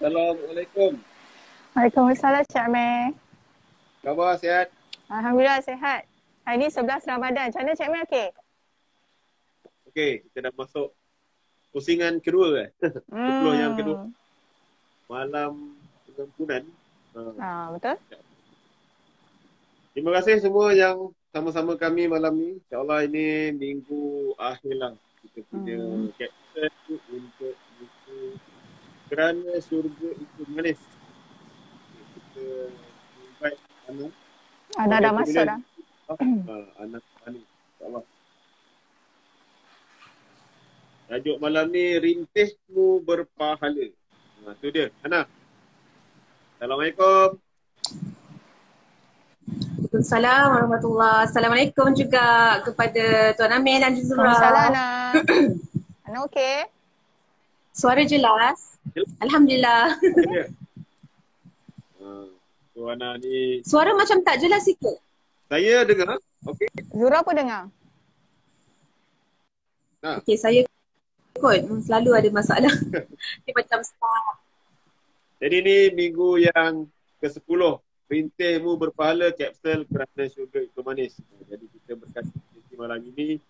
Assalamualaikum. Waalaikumsalam Cik Amir. Khabar sihat? Alhamdulillah sihat. Hari ni 11 Ramadan. Macam mana Cik Amir okey? Okey, kita dah masuk pusingan kedua kan? 10 yang kedua. Hmm. Malam pengampunan. Betul. Terima kasih semua yang sama-sama kami malam ni. InsyaAllah ini minggu akhir lah. Kita punya caption untuk buku Kerana Syurga Itu Manis. Kita invite Ana. Dah dah masuk dah. Ana Manis. InsyaAllah. Tajuk malam ni, Rintihmu Berpahala. Itu dia. Ana. Assalamualaikum. Waalaikumsalam warahmatullahi. Assalamualaikum juga kepada Tuan Amir dan Zura. Waalaikumsalam Ana. Ana okey? Suara jelas? Alhamdulillah. Ya. So Ana ni, Suara macam tak jelas sikit. saya dengar. Okey. Zura pun dengar. Okey, saya kot selalu ada masalah. Dia macam start. Jadi ni minggu yang ke-10. Rintihmu Berpahala, kapsul Kerana Syurga Itu Manis. Jadi kita berkata di malam ini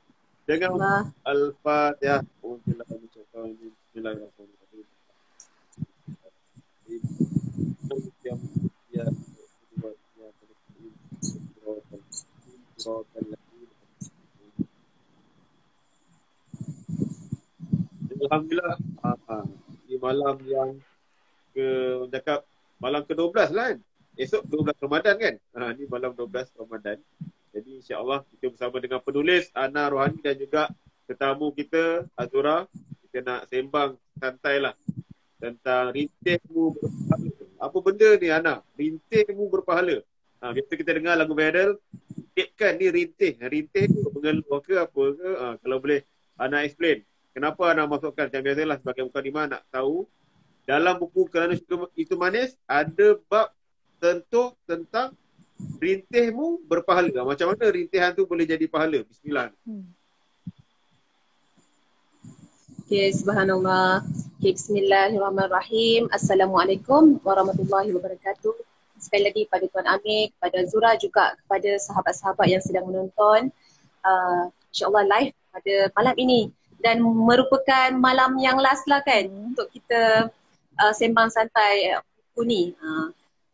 dengan Al-Fatihah. Bismillahirrahmanirrahim. Alhamdulillah, di malam yang malam ke-12 lah kan. Esok 12 Ramadan kan. Ni malam 12 Ramadan. Jadi insya-Allah kita bersama dengan penulis Ana Rohani dan juga tetamu kita Azura, kita nak sembang santai lah tentang rintihmu berpahala. Apa benda ni Ana? Rintihmu berpahala. Biasa kita dengar lagu viral, kan ni rintih. Rintih tu mengeluh ke apa ke? Kalau boleh Ana explain. Kenapa Ana masukkan? Macam biasalah sebagai mukadimah nak tahu dalam buku Kerana Syurga Itu Manis ada bab tentang rintihmu berpahala. Macam mana rintihan tu boleh jadi pahala? Bismillah. Okay, subhanallah. Okay, bismillahirrahmanirrahim. Assalamualaikum warahmatullahi wabarakatuh. Sekali lagi pada Tuan Amir, kepada Zura juga kepada sahabat-sahabat yang sedang menonton. InsyaAllah live pada malam ini. Dan merupakan malam yang last lah kan untuk kita sembang santai buku ni.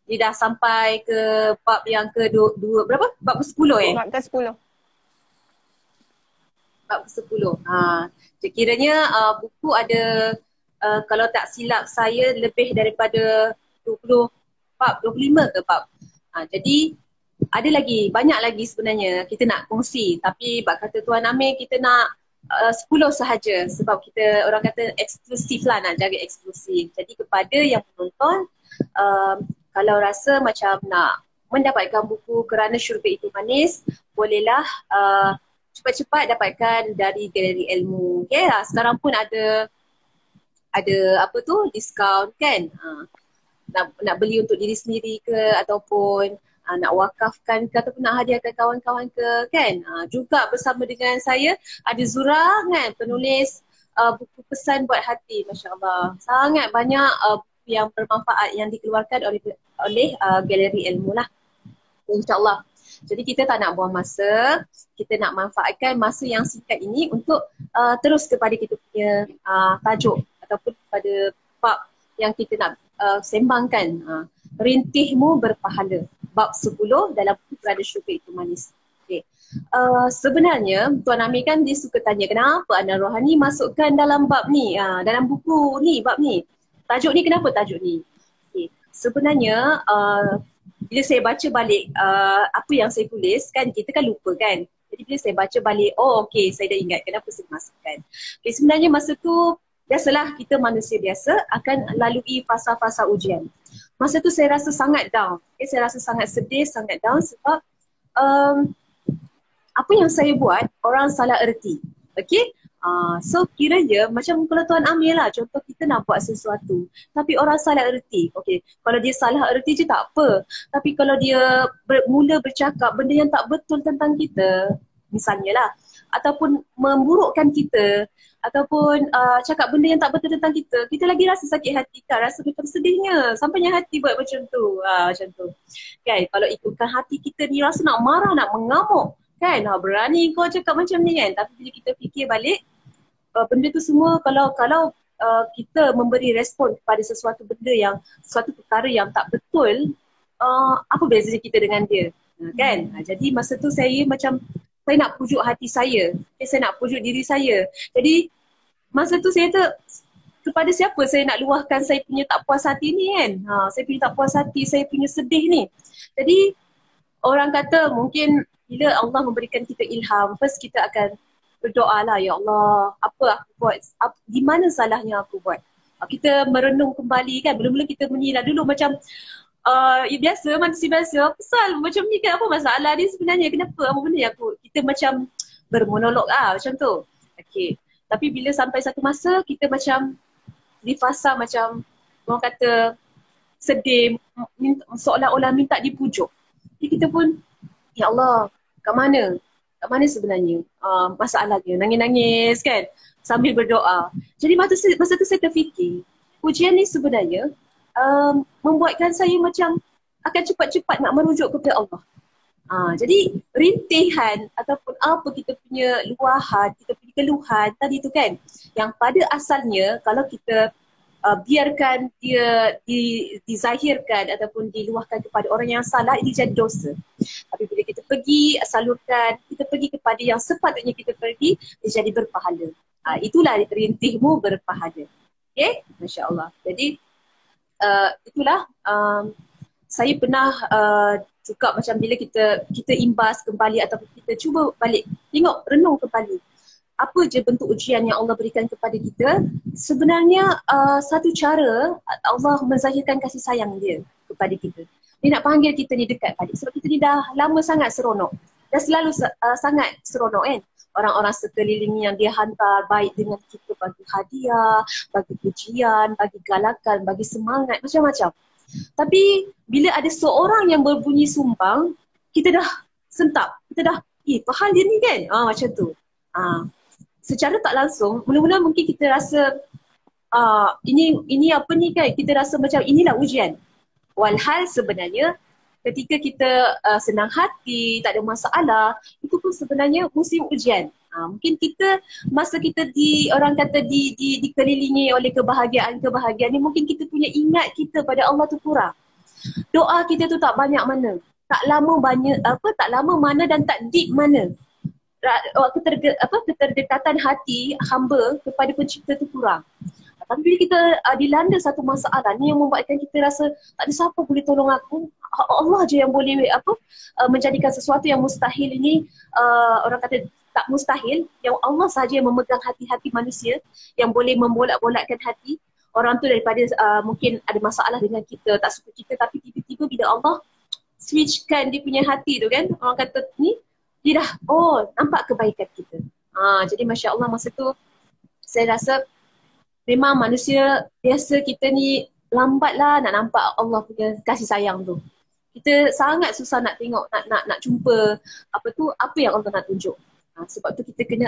Dia dah sampai ke bab yang ke-2, berapa? Bab ke-10 Bab ke-10. Bab ke-10. Jadi kiranya buku ada, kalau tak silap saya, lebih daripada 20 bab, 25 ke bab. Jadi ada lagi, banyak lagi sebenarnya kita nak kongsi. Tapi bab kata Tuan Amir, kita nak 10 sahaja sebab kita orang kata eksklusif lah, nak jaga eksklusif. Jadi kepada yang penonton, kalau rasa macam nak mendapatkan buku Kerana Syurga Itu Manis, bolehlah cepat-cepat dapatkan dari Galeri Ilmu. Okay, sekarang pun ada apa tu, diskaun kan. Nak beli untuk diri sendiri ke ataupun nak wakafkan ke ataupun nak hadiahkan kawan-kawan ke kan. Juga bersama dengan saya ada Zura kan, penulis buku Pesan Buat Hati. Masya Allah, sangat banyak yang bermanfaat yang dikeluarkan oleh Galeri Ilmu lah, insyaAllah. Jadi kita tak nak buang masa, kita nak manfaatkan masa yang singkat ini untuk terus kepada kita punya tajuk ataupun kepada bab yang kita nak sembangkan. Rintihmu Berpahala, bab 10 dalam buku Kerana Syurga Itu Manis. Okay. Sebenarnya Tuan Amir kan dia suka tanya kenapa Ana Rohani masukkan dalam bab ni, dalam buku ni, bab ni. Tajuk ni, kenapa tajuk ni? Okay. Sebenarnya bila saya baca balik apa yang saya tulis kan, kita kan lupa kan. Jadi bila saya baca balik, oh okey, saya dah ingat kenapa saya masukkan. Okay, sebenarnya masa tu biasalah kita manusia biasa akan lalui fasa-fasa ujian. Masa tu saya rasa sangat down. Okay, saya rasa sangat sedih, sangat down sebab apa yang saya buat orang salah erti. Okay? So kiranya macam kalau Tuan Amir lah, contoh kita nak buat sesuatu tapi orang salah erti. Okay, kalau dia salah erti je tak apa, tapi kalau dia mula bercakap benda yang tak betul tentang kita, misalnya lah ataupun memburukkan kita ataupun cakap benda yang tak betul tentang kita, kita lagi rasa sakit hati kan, rasa macam sedihnya sampainya hati buat macam tu. Macam tu kan, kalau ikutkan hati kita ni rasa nak marah, nak mengamuk kan, berani kau cakap macam ni kan. Tapi bila kita fikir balik, benda tu semua kalau kita memberi respon kepada sesuatu benda yang, sesuatu perkara yang tak betul, apa bezanya kita dengan dia kan. Jadi masa tu saya macam, saya nak pujuk hati saya, saya nak pujuk diri saya. Jadi masa tu saya kepada siapa saya nak luahkan saya punya tak puas hati ni kan. Saya punya tak puas hati, saya punya sedih ni. Jadi orang kata mungkin bila Allah memberikan kita ilham, first kita akan berdoa lah, ya Allah, apa aku buat, di mana salahnya aku buat. Kita merenung kembali kan, mula-mula kita menilai dulu macam biasa, manusia biasa, pasal macam ni kan, apa masalah ni sebenarnya, kenapa, apa benda yang kita macam bermonolog macam tu. Okay. Tapi bila sampai satu masa, kita macam di fasa macam orang kata sedih, seolah-olah minta dipujuk. Jadi kita pun, ya Allah, kat mana? Kat mana sebenarnya masalahnya? Nangis-nangis kan, sambil berdoa. Jadi masa tu saya terfikir, ujian ni sebenarnya membuatkan saya macam akan cepat-cepat nak merujuk kepada Allah. Jadi rintihan ataupun apa kita punya luahan, kita punya keluhan tadi tu kan, yang pada asalnya kalau kita biarkan dia dizahirkan ataupun diluahkan kepada orang yang salah, ini jadi dosa. Tapi bila kita pergi salurkan, kita pergi kepada yang sepatutnya kita pergi, dia jadi berpahala. Itulah rintihmu berpahala. Okay, Masya Allah. Jadi itulah saya pernah juga macam bila kita imbas kembali ataupun kita cuba balik tengok, renung kembali apa je bentuk ujian yang Allah berikan kepada kita. Sebenarnya satu cara Allah menzahirkan kasih sayang dia kepada kita. Dia nak panggil kita ni dekat balik sebab kita ni dah lama sangat seronok, dah selalu sangat seronok kan. Orang-orang sekeliling yang dia hantar baik dengan kita, bagi hadiah, bagi pujian, bagi galakan, bagi semangat, macam-macam. Tapi bila ada seorang yang berbunyi sumbang, kita dah sentap, kita dah, pahal dia ni kan? Macam tu. Secara tak langsung, mula-mula mungkin kita rasa ini apa ni kan, kita rasa macam inilah ujian. Walhal sebenarnya ketika kita senang hati, tak ada masalah, itu pun sebenarnya musim ujian. Mungkin kita, masa kita orang kata dikelilingi oleh kebahagiaan ni, mungkin kita punya ingat kita pada Allah tu kurang. Doa kita tu tak banyak mana, tak lama mana dan tak deep mana. Ketergekatan hati hamba kepada pencipta tu kurang. Tapi bila kita dilanda satu masalah ni yang membuatkan kita rasa tak ada siapa boleh tolong aku, Allah je yang boleh menjadikan sesuatu yang mustahil ini, orang kata tak mustahil, yang Allah sahaja yang memegang hati-hati manusia, yang boleh membolak-bolakkan hati orang tu daripada mungkin ada masalah dengan kita, tak suka kita, tapi tiba-tiba bila Allah switchkan dia punya hati tu kan, orang kata ni dia dah nampak kebaikan kita. Jadi Masya Allah masa tu saya rasa memang manusia biasa kita ni lambatlah nak nampak Allah punya kasih sayang tu. Kita sangat susah nak tengok, nak jumpa apa yang Allah nak tunjuk. Sebab tu kita kena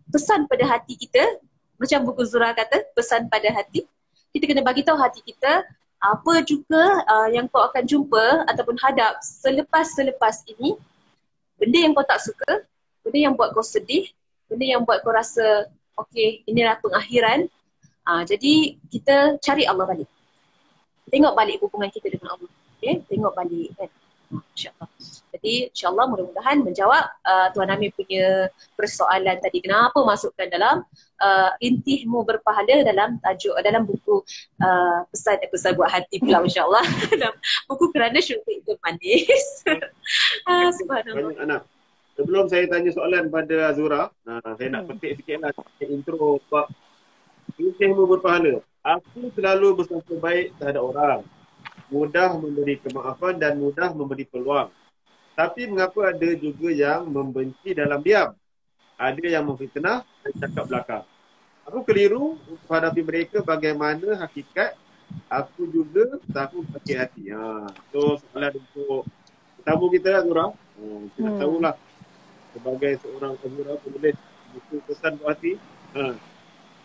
pesan pada hati kita, macam buku Zura kata, pesan pada hati. Kita kena bagi tahu hati kita apa juga yang kau akan jumpa ataupun hadap selepas ini, benda yang kau tak suka, benda yang buat kau sedih, benda yang buat kau rasa okey, inilah pengakhiran. Jadi kita cari Allah balik. Tengok balik hubungan kita dengan Allah. Okay? Tengok balik kan. InsyaAllah. Jadi insyaAllah mudah-mudahan menjawab Tuan Amir punya persoalan tadi. Kenapa masukkan dalam intihmu berpahala dalam tajuk, dalam buku pesan buat hati pula insyaAllah. Dalam buku Kerana Syurga Itu Manis. Subhanallah. Anak. Sebelum saya tanya soalan pada Azura, saya nak petik sikitlah intro bab intihmu berpahala. Aku selalu bersangka baik terhadap orang, mudah memberi kemaafan dan mudah memberi peluang. Tapi mengapa ada juga yang membenci dalam diam? Ada yang memfitnah dan cakap belakang. Aku keliru untuk hadapi mereka bagaimana hakikat aku juga tahu sakit hati. So soalan untuk tetamu kita Azura. Kita nak tahulah sebagai seorang Azura penulis buku pesan buat hati,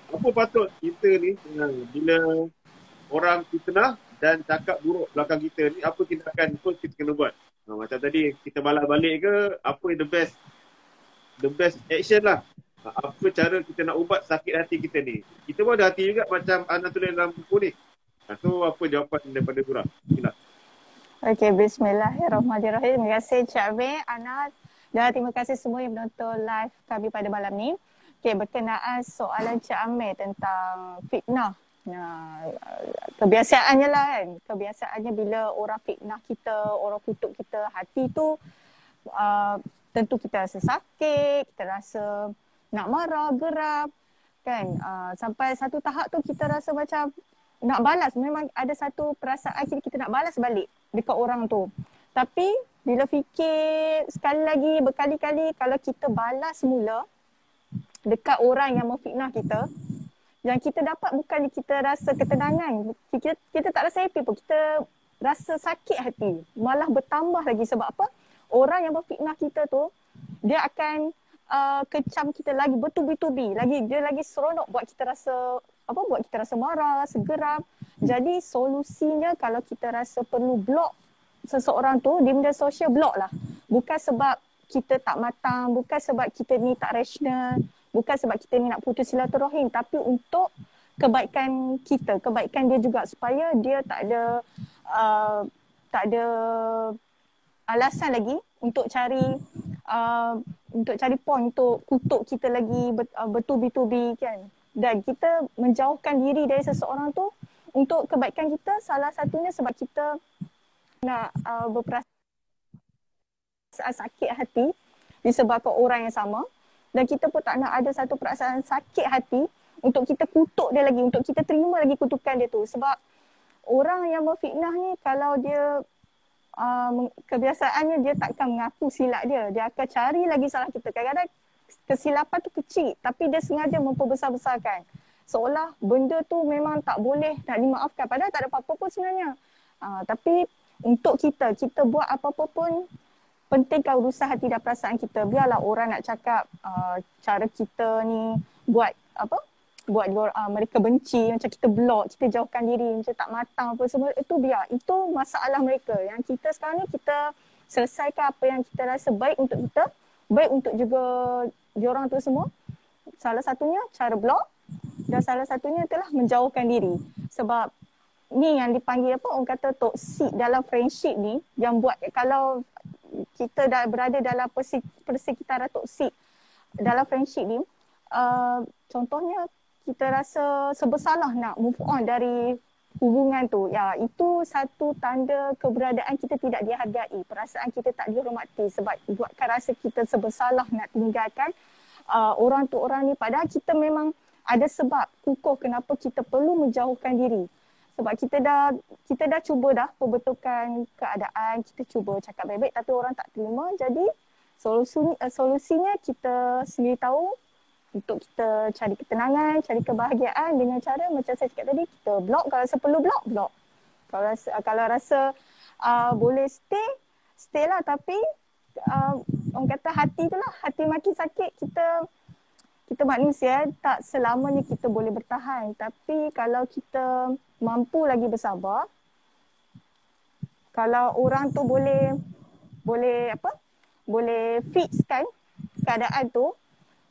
apa patut kita ni bila orang fitnah dan cakap buruk belakang kita ni, apa tindakan first kita kena buat? Macam tadi kita balas balik ke, apa yang the best action lah. Apa cara kita nak ubat sakit hati kita ni? Kita pun ada hati juga macam Ana tulis dalam buku ni. So apa jawapan daripada Zura? Okey, bismillahirrahmanirrahim. Terima kasih Cik Amir, Ana, dan terima kasih semua yang menonton live kami pada malam ni. Okey, berkenaan soalan Cik Amir tentang fitnah. Nah, kebiasaannya lah kan. Kebiasaannya bila orang fitnah kita, orang kutuk kita, hati tu tentu kita rasa sakit, kita rasa nak marah, geram kan. Sampai satu tahap tu kita rasa macam nak balas. Memang ada satu perasaan kita nak balas balik dekat orang tu. Tapi bila fikir sekali lagi, berkali-kali, kalau kita balas mula dekat orang yang memfitnah kita, yang kita dapat bukan kita rasa ketenangan. Kita tak rasa happy pun. Kita rasa sakit hati. Malah bertambah lagi. Sebab apa? Orang yang memfitnah kita tu, dia akan kecam kita lagi bertubi-tubi. Dia lagi seronok buat kita rasa marah, rasa geram. Jadi solusinya kalau kita rasa perlu block seseorang tu di media sosial, block lah. Bukan sebab kita tak matang, bukan sebab kita ni tak rasional, bukan sebab kita ni nak putus silaturahim, tapi untuk kebaikan kita, kebaikan dia juga, supaya dia tak ada alasan lagi untuk cari point untuk kutuk kita lagi bertubi-tubi kan. Dan kita menjauhkan diri dari seseorang tu untuk kebaikan kita, salah satunya sebab kita nak berperasaan sakit hati disebabkan orang yang sama, dan kita pun tak nak ada satu perasaan sakit hati untuk kita kutuk dia lagi, untuk kita terima lagi kutukan dia tu. Sebab orang yang memfitnah ni, kalau dia kebiasaannya dia takkan mengaku silap dia. Dia akan cari lagi salah kita. Kadang-kadang kesilapan tu kecil tapi dia sengaja memperbesar-besarkan. Seolah benda tu memang tak boleh nak dimaafkan. Padahal tak ada apa-apa pun sebenarnya. Tapi untuk kita buat apa-apa pun, pentingkan urusan hati dan perasaan kita. Biarlah orang nak cakap cara kita ni buat mereka benci, macam kita block, kita jauhkan diri, macam tak matang apa semua, itu biar. Itu masalah mereka. Yang kita sekarang ni, kita selesaikan apa yang kita rasa baik untuk kita, baik untuk juga diorang tu semua. Salah satunya cara block, dan salah satunya itulah menjauhkan diri. Sebab ni yang dipanggil orang kata toksik dalam friendship ni, yang buat kalau kita dah berada dalam persekitaran toksik dalam friendship ni, contohnya kita rasa sebersalah nak move on dari hubungan tu. Ya, itu satu tanda keberadaan kita tidak dihargai. Perasaan kita tak dihormati sebab buatkan rasa kita sebersalah nak tinggalkan orang tu orang ni. Padahal kita memang ada sebab kukuh kenapa kita perlu menjauhkan diri. Sebab kita dah cuba dah perbetulkan keadaan, kita cuba cakap baik-baik tapi orang tak terima. Jadi solusinya kita sendiri tahu, untuk kita cari ketenangan, cari kebahagiaan dengan cara macam saya cakap tadi, kita block. Kalau rasa perlu block. Kalau rasa boleh stay lah. Tapi orang kata hati tu lah, hati makin sakit, kita manusia tak selamanya kita boleh bertahan. Tapi kalau kita mampu lagi bersabar, kalau orang tu boleh fixkan keadaan tu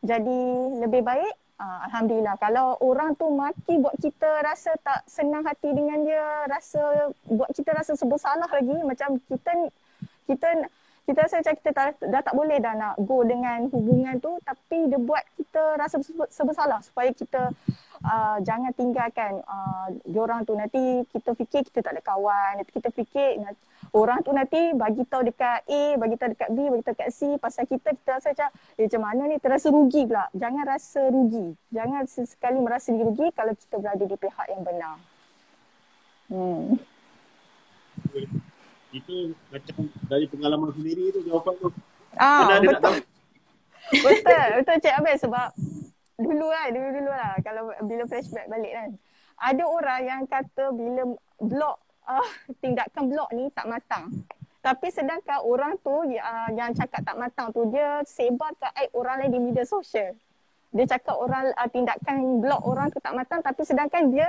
jadi lebih baik, alhamdulillah. Kalau orang tu maki buat kita rasa tak senang hati dengan dia, buat kita rasa sebersalah lagi, macam kita rasa macam kita dah tak boleh dah nak go dengan hubungan tu, tapi dia buat kita rasa sebersalah supaya kita jangan tinggalkan diorang tu. Nanti kita fikir kita tak ada kawan, nanti kita fikir orang tu nanti bagi tahu dekat A, bagi tahu dekat B, bagi tahu dekat C pasal kita rasa macam mana ni, terasa rugi pula. Jangan rasa rugi. Jangan sesekali merasa rugi kalau kita berada di pihak yang benar. Itu macam dari pengalaman sendiri tu jawapan tu. Betul. Betul Cik Abel, sebab dulu lah kalau bila flashback balik kan. Ada orang yang kata bila block tindakan blok ni tak matang. Tapi sedangkan orang tu yang cakap tak matang tu, dia sebarkan aib orang lain di media sosial. Dia cakap orang tindakan blok orang tu tak matang, tapi sedangkan dia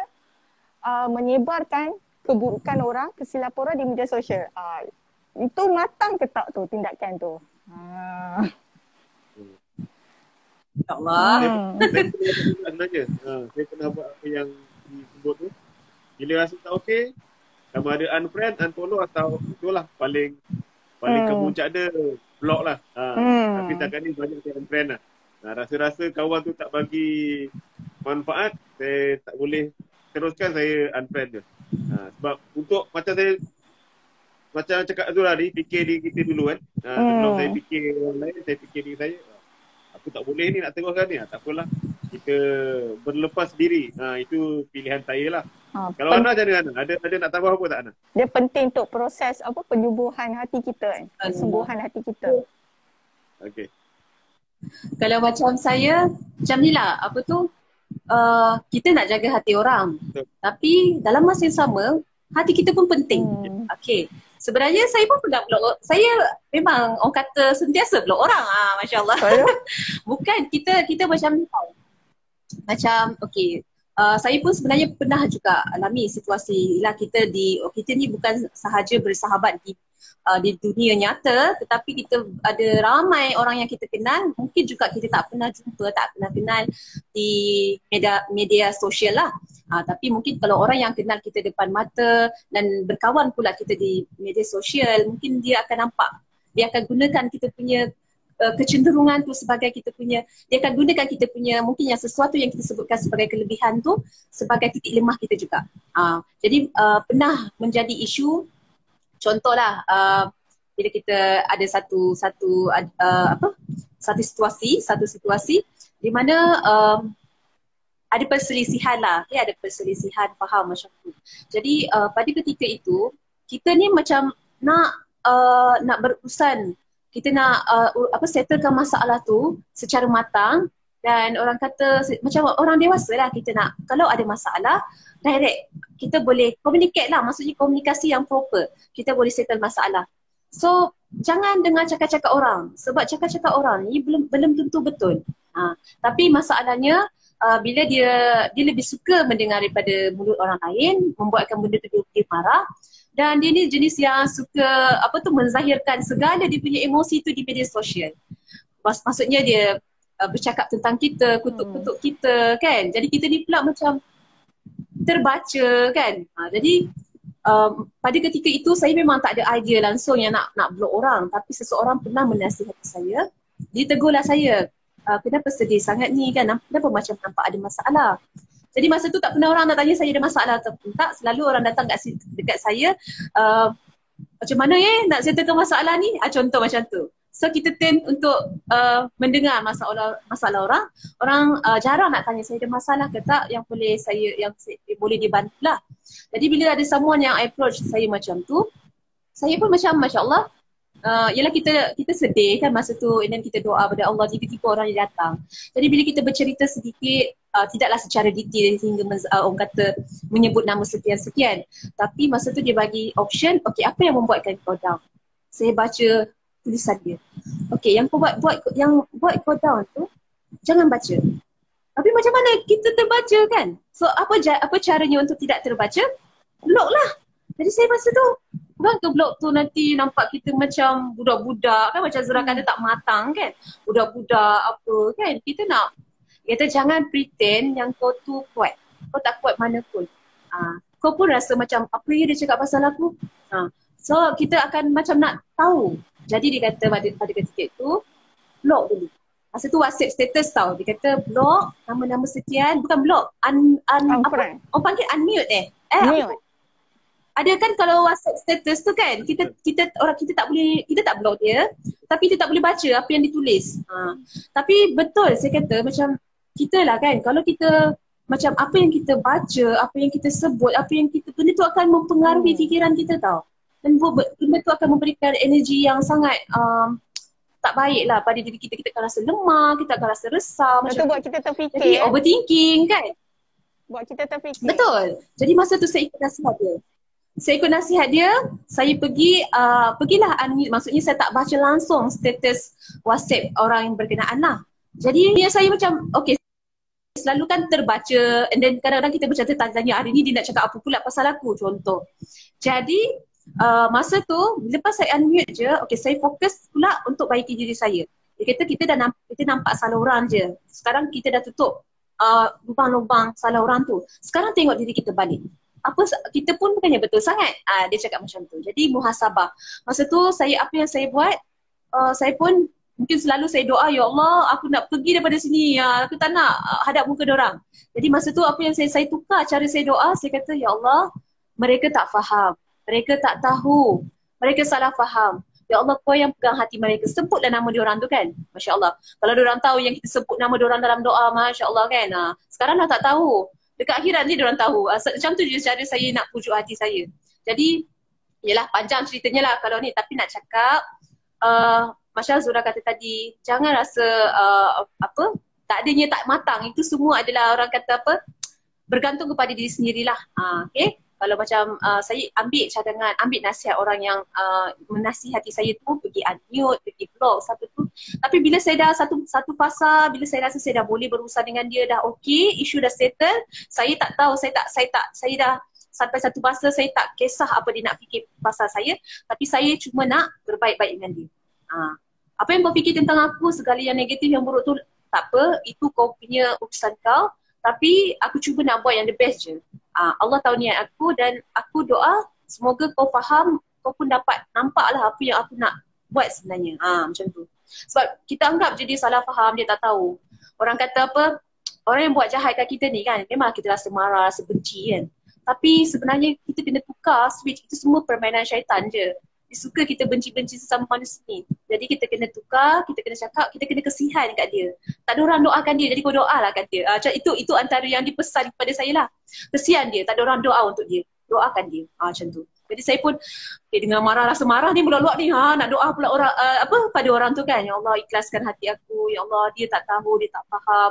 menyebarkan keburukan orang, kesilapan orang di media sosial. Itu matang ke tak tu tindakan tu? InsyaAllah. Saya pernah buat apa yang disebut tu. Bila rasa tak okey, sama ada unfriend, unfollow atau itulah paling kemuncak dia block lah. Tapi setakat ni banyak saya unfriend lah. Rasa-rasa kawan tu tak bagi manfaat, saya tak boleh teruskan, saya unfriend dia. Sebab untuk macam cakap Azura tadi, fikir diri kita dulu kan. Sebelum saya fikir orang lain, saya fikir diri saya. Aku tak boleh ni nak teruskan ni. Tak apalah. Kita berlepas diri. Itu pilihan saya lah. Kalau Ana macam mana? Ada nak tambah apa tak Ana? Dia penting untuk proses penyembuhan hati kita kan. Kesembuhan hati kita. Okey. Kalau macam saya, macam ni lah, kita nak jaga hati orang. Betul. Tapi dalam masa yang sama, hati kita pun penting. Okey. Sebenarnya saya pun pernah blok. Saya memang orang kata sentiasa blok orang. Masya Allah. Bukan, kita macam okey. Saya pun sebenarnya pernah juga alami situasi lah, kita ni bukan sahaja bersahabat di dunia nyata, tetapi kita ada ramai orang yang kita kenal, mungkin juga kita tak pernah jumpa, tak pernah kenal di media sosial lah. Tapi mungkin kalau orang yang kenal kita depan mata dan berkawan pula kita di media sosial, mungkin dia akan nampak, dia akan gunakan kita punya kecenderungan tu sebagai kita punya, dia akan gunakan kita punya mungkin yang sesuatu yang kita sebutkan sebagai kelebihan tu sebagai titik lemah kita juga. Jadi pernah menjadi isu, contohlah bila kita ada satu situasi di mana ada perselisihan lah, ada perselisihan faham macam tu. Jadi pada ketika itu kita ni macam nak berurusan, kita nak settlekan masalah tu secara matang, dan orang kata macam orang dewasa lah, kita nak kalau ada masalah direct, kita boleh communicate lah, maksudnya komunikasi yang proper, kita boleh settle masalah. So jangan dengar cakap-cakap orang, sebab cakap-cakap orang ni belum tentu betul. Tapi masalahnya bila dia lebih suka mendengar daripada mulut orang lain, membuatkan benda tu dia marah. Dan dia ni jenis yang suka menzahirkan segala dia punya emosi tu di media sosial. Maksudnya dia bercakap tentang kita, kutuk-kutuk kita kan. Jadi kita ni pula macam terbaca kan. Jadi pada ketika itu saya memang tak ada idea langsung yang nak blok orang. Tapi seseorang pernah menasihati saya. Dia tegurlah saya. Kenapa sedih sangat ni kan? Kenapa macam nampak ada masalah? Jadi masa tu tak pernah orang nak tanya saya ada masalah atau tak. Selalu orang datang dekat saya, macam mana nak settlekan masalah ni? Contoh macam tu. So kita turn untuk mendengar masalah orang. Orang jarang nak tanya saya ada masalah ke tak yang boleh boleh dibantu lah. Jadi bila ada someone yang approach saya macam tu, saya pun macam Masya Allah, yalah kita sedih kan masa tu, and then kita doa pada Allah, tiba-tiba orang yang datang. Jadi bila kita bercerita sedikit, tidaklah secara detail hingga orang kata menyebut nama sekian-sekian, tapi masa tu dia bagi option, okey apa yang membuatkan kau down? Saya baca tulisan dia. Okey, yang kau buat kau down tu jangan baca. Tapi macam mana kita terbaca kan? So apa caranya untuk tidak terbaca? Block lah. Jadi saya masa tu, bukan ke blog tu nanti nampak kita macam budak-budak kan, macam Zura kata tak matang kan, budak-budak apa kan. Kita jangan pretend yang kau tu kuat. Kau tak kuat mana pun. Kau pun rasa macam apa yang dia cakap pasal aku. So kita akan macam nak tahu. Jadi dia kata pada ketika itu, blog dulu. Masa tu WhatsApp status tau. Dia kata blog nama-nama sekian, bukan blog, apa? Orang panggil unmute Mute. Ada kan kalau WhatsApp status tu kan, kita tak boleh, kita tak block dia, tapi kita tak boleh baca apa yang ditulis. Tapi betul saya kata macam kita lah kan, kalau kita macam apa yang kita baca, apa yang kita sebut, benda tu akan mempengaruhi fikiran kita tau. Dan benda tu akan memberikan energi yang sangat tak baik lah pada diri kita. Kita akan rasa lemah, kita akan rasa resah. Macam buat kita terfikir. Jadi overthinking kan. Buat kita terfikir. Betul. Jadi masa tu saya ikut nasihat dia. saya ikut nasihat dia, saya pergilah unmute. Maksudnya saya tak baca langsung status WhatsApp orang yang berkenaan lah. Jadi saya macam, okay, selalu kan terbaca, and then kadang-kadang kita bercakap tanya hari ni dia nak cakap apa pula pasal aku, contoh. Jadi masa tu, lepas saya unmute je, okay, saya fokus pula untuk baiki diri saya. Dia kata kita nampak salah orang je. Sekarang kita dah tutup lubang-lubang salah orang tu. Sekarang tengok diri kita balik. Kita pun bukannya betul sangat. Dia cakap macam tu. Jadi muhasabah. Masa tu apa yang saya buat, saya pun mungkin selalu saya doa, ya Allah, aku nak pergi daripada sini. Aku tak nak hadap muka dorang. Jadi masa tu apa yang saya tukar cara saya doa, saya kata, ya Allah, mereka tak faham. Mereka tak tahu. Mereka salah faham. Ya Allah, kau yang pegang hati mereka. Sebutlah nama diorang tu kan. Masya Allah. Kalau diorang tahu yang kita sebut nama diorang dalam doa, Masya Allah kan. Sekarang dah tak tahu. Dekat akhirat ni diorang tahu. Macam tu je cara saya nak pujuk hati saya. Jadi, yelah panjang ceritanya lah kalau ni. Tapi nak cakap, Masya Zura kata tadi, jangan rasa tak adanya tak matang. Itu semua adalah orang kata apa, bergantung kepada diri sendirilah. Okay? Kalau macam saya ambil cadangan, ambil nasihat orang yang menasihati saya tu, pergi unmute, pergi blog, satu tu. Tapi bila saya dah satu fasa, bila saya rasa saya dah boleh berurusan dengan dia, dah okey, isu dah settle, saya tak tahu, saya dah sampai satu masa saya tak kisah apa dia nak fikir pasal saya, tapi saya cuma nak berbaik-baik dengan dia. Apa yang kau fikir tentang aku, segala yang negatif, yang buruk tu, tak apa, itu kau punya urusan kau, tapi aku cuba nak buat yang the best je. Allah tahu niat aku dan aku doa semoga kau faham, kau pun dapat nampaklah apa yang aku nak buat sebenarnya. Macam tu. Sebab kita anggap je dia salah faham, dia tak tahu. Orang kata apa, orang yang buat jahat kat kita ni kan, memang kita rasa marah, rasa benci kan. Tapi sebenarnya kita kena tukar switch, itu semua permainan syaitan je. Dia suka kita benci-benci sesama manusia ni. Jadi kita kena tukar, kita kena cakap, kita kena kesihan kat dia. Tak ada orang doakan dia, jadi kau doalah kat dia. Itu antara yang dipesan kepada saya lah. Kesian dia, tak ada orang doa untuk dia. Doakan dia. Macam tu. Jadi saya pun dengan marah, rasa marah ni meluap-luap ni, nak doa pula orang pada orang tu kan. Ya Allah, ikhlaskan hati aku. Ya Allah, dia tak tahu, dia tak faham.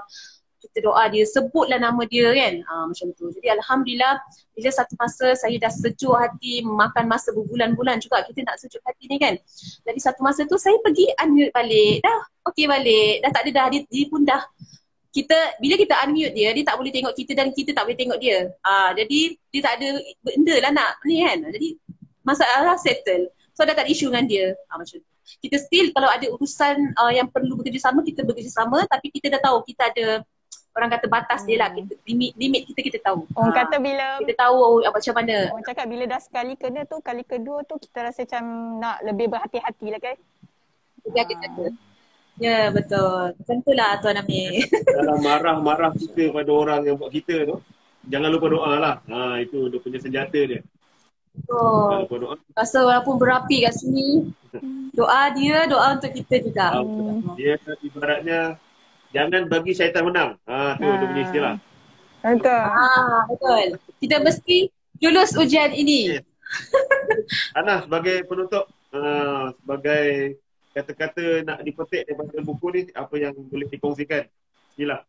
Kita doa dia, sebutlah nama dia kan. Macam tu. Jadi alhamdulillah, bila satu masa saya dah sejuk hati, makan masa berbulan-bulan juga kita nak sejuk hati ni kan. Jadi satu masa tu saya pergi unmute balik. Dah okey balik. Dah tak ada dah, dia pun dah. Bila kita unmute dia tak boleh tengok kita dan kita tak boleh tengok dia. Jadi dia tak ada benda lah nak ni kan. Jadi masalah settle. So dah tak ada isu dengan dia. Macam tu. Kita still kalau ada urusan yang perlu bekerjasama, kita bekerjasama, tapi kita dah tahu kita ada orang kata batas dia lah, limit kita tahu. Orang kata bila kita tahu macam mana. Orang cakap bila dah sekali kena tu, kali kedua tu kita rasa macam nak lebih berhati-hati lah kan. Ya betul. Macam tu lah Tuan Amir. Dalam marah-marah kita pada orang yang buat kita tu, jangan lupa doa lah. Itu dia punya senjata dia. Jangan lupa doa. Rasa walaupun berapi kat sini, doa untuk kita juga. Dia ibaratnya jangan bagi syaitan menang. Tu dia punya istilah. Betul. Betul. Kita mesti lulus ujian ini. Ana sebagai penutup, sebagai kata-kata nak dipetik daripada buku ni, apa yang boleh dikongsikan? Sila.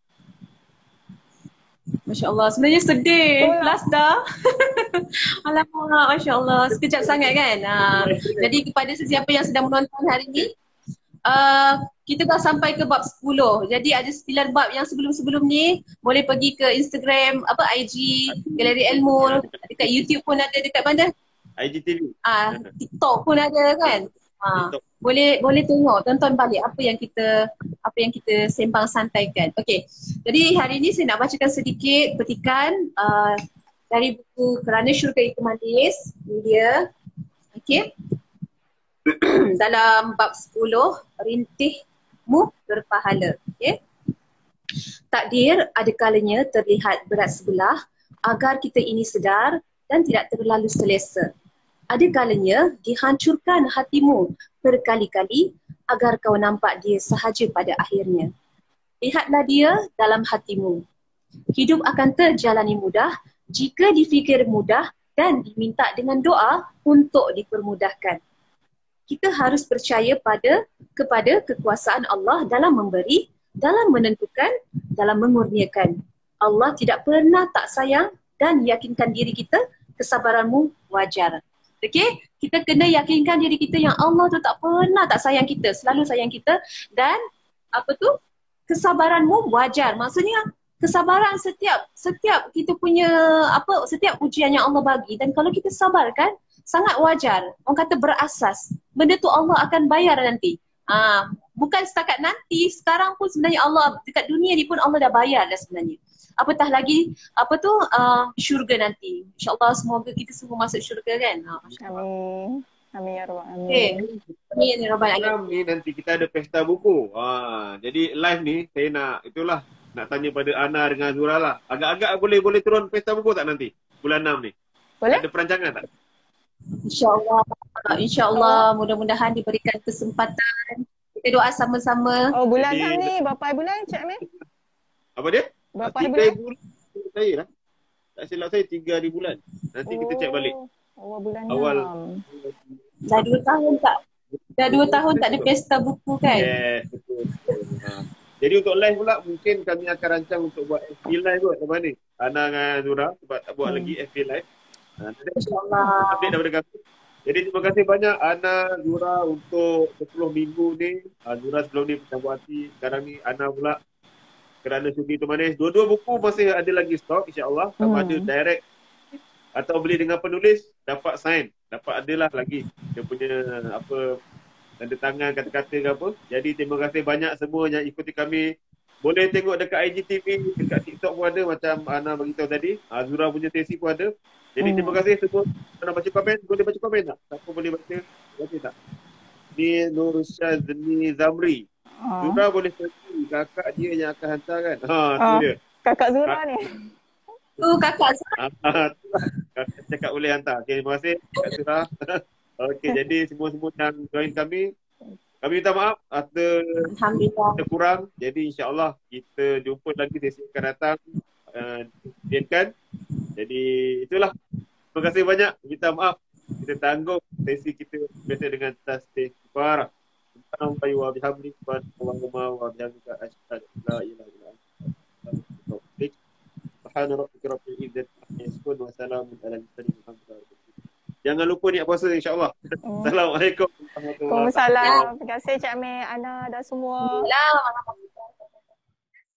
Masya Allah, sebenarnya sedih. Plus dah. Alamak, Masya Allah. Sekejap sangat kan. Jadi kepada sesiapa yang sedang menonton hari ni, kita dah sampai ke bab 10. Jadi ada 9 bab yang sebelum-sebelum ni. Boleh pergi ke Instagram, IG, Galeri Ilmu. Dekat YouTube pun ada, dekat mana? IGTV. TikTok pun ada kan. Boleh tengok, tonton balik apa yang kita sembang santaikan. Okey. Jadi hari ni saya nak bacakan sedikit petikan dari buku Kerana Syurga Itu Manis. Ini dia. Okey. Dalam bab 10, rintihmu berpahala. Okay? Takdir ada kalanya terlihat berat sebelah agar kita ini sedar dan tidak terlalu selesa. Ada kalanya dihancurkan hatimu berkali-kali agar kau nampak dia sahaja pada akhirnya. Lihatlah dia dalam hatimu. Hidup akan terjalani mudah jika difikir mudah dan diminta dengan doa untuk dipermudahkan. Kita harus percaya kepada kekuasaan Allah dalam memberi, dalam menentukan, dalam mengurniakan. Allah tidak pernah tak sayang dan yakinkan diri kita kesabaranmu wajar. Okey, kita kena yakinkan diri kita yang Allah tu tak pernah tak sayang kita, selalu sayang kita. Dan apa tu, kesabaranmu wajar. Maksudnya kesabaran setiap kita punya apa, setiap ujian yang Allah bagi, dan kalau kita sabarkan sangat wajar. Orang kata berasas. Benda tu Allah akan bayar nanti. Bukan setakat nanti, sekarang pun sebenarnya Allah dekat dunia ni pun Allah dah bayar dah sebenarnya. Apatah lagi apa tu, syurga nanti. InsyaAllah semoga kita semua masuk syurga kan. Amin. Amin ya Rabbal Alamin. Okay. Amin ya Rabbal Alamin. Malam ni nanti kita ada pesta buku. Jadi live ni saya nak tanya pada Ana dengan Azura lah. Agak-agak boleh turun pesta buku tak nanti? Bulan 6 ni. Boleh? Ada perancangan tak? InsyaAllah mudah-mudahan diberikan kesempatan. Kita doa sama-sama. Oh, bulan Jadi, 6 ni berapa hari bulan Cik Amir? Apa dia? Berapa hari 3 bulan? bulan saya lah. Tak silap saya 3 hari bulan. Nanti kita cek balik. Awal bulan Awal. 6. Dah 2 tahun tak? Dah 2 tahun tak ada pesta buku kan? Yes, betul. Jadi untuk live pula mungkin kami akan rancang untuk buat FB live kot lepas ni. Ana dengan Azura sebab tak buat lagi FB live. InsyaAllah. Update daripada kami. Jadi terima kasih banyak Ana, Azura untuk 10 minggu ni. Azura sebelum ni pecah buat hati. Sekarang ni Ana pula Kerana Sudi Tu Manis. Dua-dua buku masih ada lagi stok insya-Allah. Sama ada direct atau beli dengan penulis, dapat sign. Dapat adalah lagi dia punya apa, tanda tangan, kata-kata ke apa. Jadi terima kasih banyak semua yang ikuti kami. Boleh tengok dekat IGTV, dekat TikTok pun ada macam Ana beritahu tadi. Azura punya sesi pun ada. Jadi terima kasih semua. Nak baca komen? Boleh baca komen tak? Siapa boleh baca? Baca tak? Ni Nur Syazmi Zamri. Zura boleh pergi, kakak dia yang akan hantar kan. Tu dia. Kakak Zura ni. Kakak Kakak cakap boleh hantar. Okay, terima kasih Kak Zura. Okey, jadi semua-semua yang join kami minta maaf ada Alhamdulillah. kurang. Jadi insya-Allah kita jumpa lagi sesi akan datang. Kan? Jadi itulah. Terima kasih banyak. Minta maaf. Kita tanggung sesi kita biasa dengan tasbih kifarah. Subhanallah wa bihamdihi subhanallah wa bihamdika asyhadu an la ilaha illa anta subhana rabbika rabbil izzati amma yasifun wa salamun alal mursalin. Jangan lupa niat puasa insya-Allah. Assalamualaikum warahmatullahi wabarakatuh. Waalaikumsalam. Terima kasih Cik Amir, Ana dan semua. Alhamdulillah.